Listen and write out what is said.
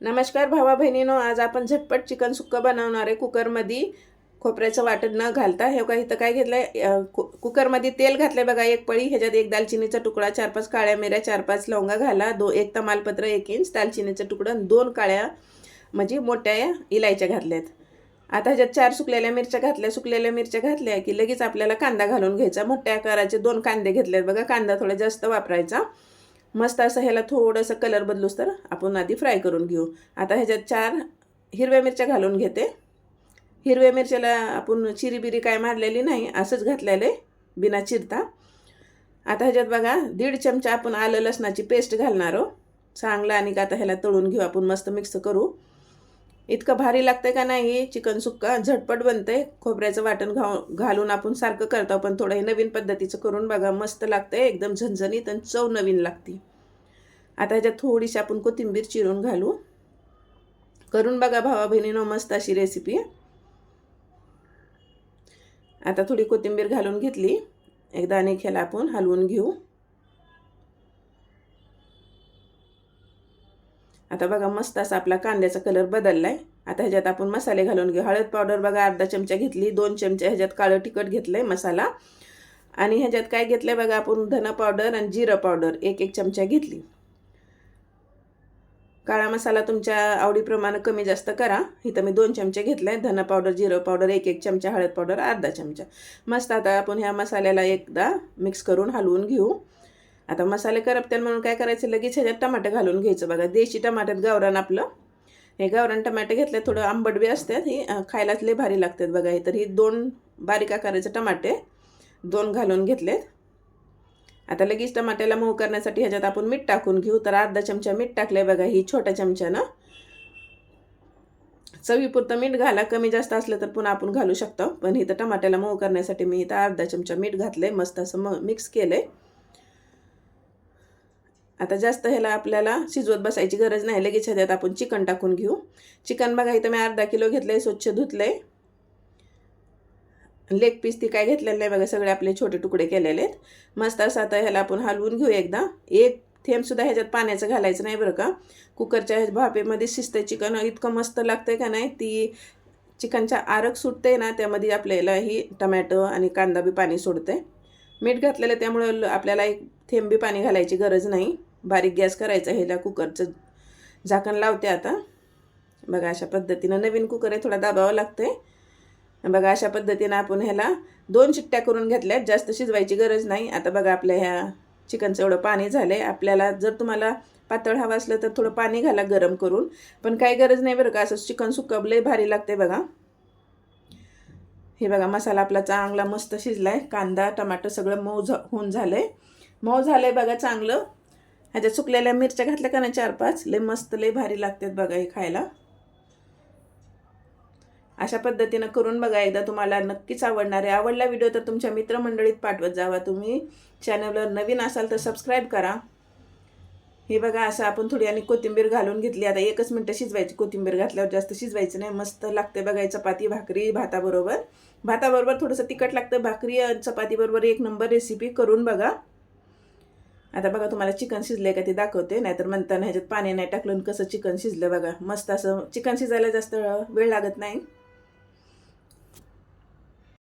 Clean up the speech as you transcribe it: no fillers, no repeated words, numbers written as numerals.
नमस्कार भावा बहिणीनो, आज आपण झटपट चिकन सुक्का बनवणार आहे कुकरमध्ये. खोबऱ्याचं वाटण न घालता. हे बघा इथं काय घेतलंय, कुकरमध्ये तेल घातलंय बघा, एक पळी. ह्याच्यात एक दालचिनीचा तुकडा, 4-5 काळ्या मिऱ्या, 4-5 लवंगा घाला, एक तमालपत्र, 1 इंच दालचिनीचा तुकडा, 2 काळ्या म्हणजे मोठ्या इलायच्या घातल्यात. आता ह्याच्यात 4 सुकलेल्या मिरच्या घातल्या. सुकलेल्या मिरच्या घातल्या की लगेच आपल्याला कांदा घालून घ्यायचा. मोठ्या आकाराचे 2 कांदे घेतलेत बघा. कांदा थोडा जास्त वापरायचा. मस्त असं ह्याला थोडंसं कलर बदलूस तर आपण आधी फ्राय करून घेऊ. आता ह्याच्यात 4 हिरव्या मिरच्या घालून घेते. हिरव्या मिरच्याला आपण चिरीबिरी काय मारलेली नाही, असंच घातलेलं आहे बिना चिरता. आता ह्याच्यात बघा 1.5 चमचा आपण आलं लसणाची पेस्ट घालणार आहोत चांगलं. आणि आता ह्याला तळून घेऊ आपण, मस्त मिक्स करू. इतकं भारी लागतंय का नाही चिकन सुक्का, झटपट बनतंय. खोबऱ्याचं वाटण घालून आपण सारखं करतो, पण थोडं हे नवीन पद्धतीचं करून बघा, मस्त लागतंय. एकदम झणझणीत आणि चव नवीन लागते. आता ह्याच्यात थोडीशी आपण कोथिंबीर चिरून घालू. करून बघा भावा बहिणीनो, मस्त अशी रेसिपी. आता थोडी कोथिंबीर घालून घेतली. एकदा आणि ह्याला आपण हलवून घेऊ. आता बघा मस्त असा आपला कांद्याचा कलर बदललाय. आता ह्याच्यात आपण मसाले घालून घेऊ. हळद पावडर बघा अर्धा चमचा घेतली. 2 चमचे ह्याच्यात काळं तिखट घेतलंय मसाला. आणि ह्याच्यात काय घेतलंय बघा आपण, धना पावडर आणि जिरं पावडर 1-1 चमचा घेतली. काळा मसाला तुमच्या आवडीप्रमाणे कमी जास्त करा. इथं मी 2 चमचे घेतले. धना पावडर, जिरं पावडर 1-1 चमचा, हळद पावडर अर्धा चमचा. मस्त आता आपण ह्या मसाल्याला एकदा मिक्स करून हलवून घेऊ. आता मसाले करपत्याल म्हणून काय करायचं, लगेच ह्याच्यात टमाटर घालून घ्यायचं बघा. देशी टमाटर गावरान आपलं. हे गावरान टमाटे घेतले, थोडं आंबट बी असतात. हे खायलाच लय भारी लागतात बघा. हे तर ही 2 बारीक आकाराचे टमाटे 2 घालून घेतलेत. आता लगेच टमाट्याला मऊ करण्यासाठी ह्याच्यात आपण मीठ टाकून घेऊ. तर अर्धा चमचा मीठ टाकलंय बघा, ही छोट्या चमच्यानं. चवीपुरतं मीठ घाला, कमी जास्त असलं तर पुन्हा आपण घालू शकतो. पण इथं टमाट्याला मऊ करण्यासाठी मी इथं अर्धा चमचा मीठ घातलंय. मस्त असं मिक्स केलंय. आता जास्त ह्याला आपल्याला शिजवत बसायची गरज नाही. लगेच ह्याच्यात आपण चिकन टाकून घेऊ. चिकन बघा इथं मी अर्धा किलो घेतलंय, स्वच्छ धुतलंय. लेग पीस ती काय घेतलेलं नाही बघा, सगळे आपले छोटे तुकडे केलेले आहेत. मस्त असं आता ह्याला आपण हलवून घेऊ एकदा. एक थेंबसुद्धा ह्याच्यात पाण्याचं घालायचं नाही बरं का. कुकरच्या भापेमध्ये शिजतंय चिकन, इतकं मस्त लागतंय का नाही. ती चिकनच्या आरग सुटते ना, त्यामध्ये आपल्याला ही टमॅटो आणि कांदा बी पाणी सोडते. मीठ घातलेलं त्यामुळं आपल्याला एक थेंब बी पाणी घालायची गरज नाही. बारीक गॅस करायचा. ह्याला कुकरचं झाकण लावते आता. बघा अशा पद्धतीनं, नवीन कुकर आहे, थोडा दाबावं लागतंय. बघा अशा पद्धतीनं आपण ह्याला 2 शिट्ट्या करून घेतल्यात, जास्त शिजवायची गरज नाही. आता बघा आपल्या ह्या चिकनचं एवढं पाणी झालंय. आपल्याला जर तुम्हाला पातळ हवं असलं तर थोडं पाणी घाला गरम करून, पण काही गरज नाही बरं का. असं चिकन सुक्का लय भारी लागते बघा. हे बघा मसाला आपला चांगला मस्त शिजलाय. कांदा टमाटर सगळं मऊ होऊन झालंय. मऊ झालंय बघा चांगलं. ह्याच्यात सुकलेल्या मिरच्या घातल्या का नाही 4-5, लय मस्त लय भारी लागतात बघा हे खायला. अशा पद्धतीनं करून बघा एकदा, तुम्हाला नक्कीच आवडणार आहे. आवडला व्हिडिओ तर तुमच्या मित्रमंडळीत पाठवत जावा. तुम्ही चॅनलवर नवीन असाल तर सबस्क्राईब करा. हे बघा असं आपण थोडी आणि कोथिंबीर घालून घेतली. आता 1 मिनिट शिजवायची. कोथिंबीर घातल्यावर जास्त शिजवायचं नाही. मस्त लागते बघा चपाती भाकरी भाताबरोबर. भाताबरोबर थोडंसं तिखट लागतं. भाकरी चपातीबरोबर 1 नंबर रेसिपी करून बघा. आता बघा तुम्हाला चिकन शिजलंय का ते दाखवते. नाहीतर म्हणताना ह्याच्यात पाणी नाही टाकलं कसं चिकन शिजलं बघा. मस्त असं चिकन शिजायला जास्त वेळ लागत नाही.